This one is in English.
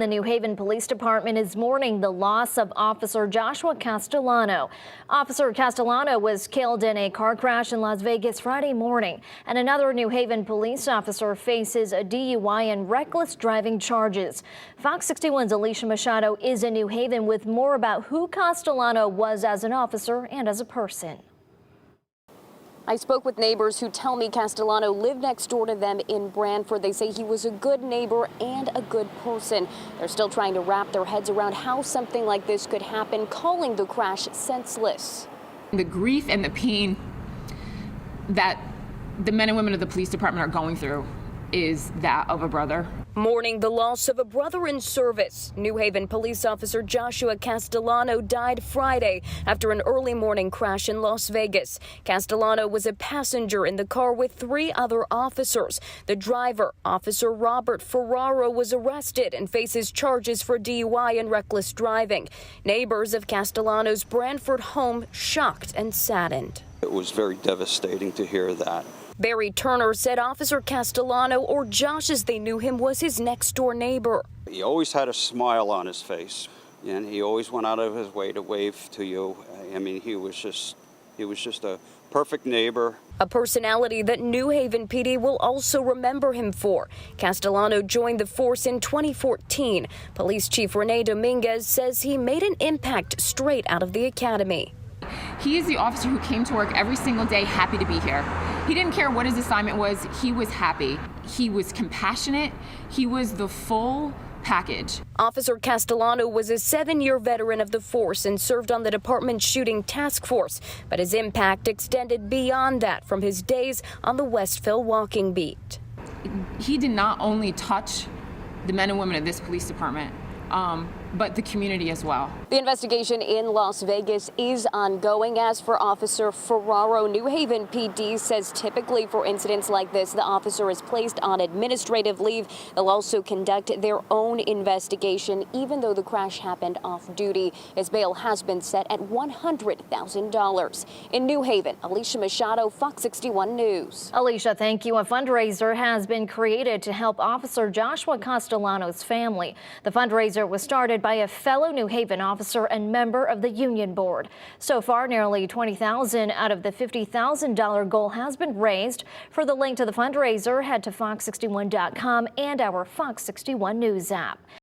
The New Haven Police Department is mourning the loss of Officer Joshua Castellano. Officer Castellano was killed in a car crash in Las Vegas Friday morning, and another New Haven police officer faces a DUI and reckless driving charges. Fox 61's Alicia Machado is in New Haven with more about who Castellano was as an officer and as a person. I spoke with neighbors who tell me Castellano lived next door to them in Branford. They say he was a good neighbor and a good person. They're still trying to wrap their heads around how something like this could happen, calling the crash senseless. The grief and the pain that the men and women of the police department are going through is that of a brother. Mourning the loss of a brother in service. New Haven police officer Joshua Castellano died Friday after an early morning crash in Las Vegas. Castellano was a passenger in the car with 3 other officers. The driver, Officer Robert Ferraro, was arrested and faces charges for DUI and reckless driving. Neighbors of Castellano's Branford home shocked and saddened. It was very devastating to hear that. Barry Turner said Officer Castellano, or Josh as they knew him, was his next-door neighbor. He always had a smile on his face, and he always went out of his way to wave to you. I mean, he was just a perfect neighbor. A personality that New Haven PD will also remember him for. Castellano joined the force in 2014. Police Chief Rene Dominguez says he made an impact straight out of the academy. He is the officer who came to work every single day happy to be here. He didn't care what his assignment was. He was happy. He was compassionate. He was the full package. Officer Castellano was a 7-year veteran of the force and served on the department's shooting task force, but his impact extended beyond that from his days on the Westville walking beat. He did not only touch the men and women of this police department, but the community as well. The investigation in Las Vegas is ongoing. As for Officer Ferraro, New Haven PD says typically for incidents like this, the officer is placed on administrative leave. They'll also conduct their own investigation, even though the crash happened off duty. His bail has been set at $100,000. In New Haven, Alicia Machado, Fox 61 News. Alicia, thank you. A fundraiser has been created to help Officer Joshua Castellano's family. The fundraiser was started by a fellow New Haven officer and member of the union board. So far, nearly $20,000 out of the $50,000 goal has been raised. For the link to the fundraiser, head to fox61.com and our Fox 61 News app.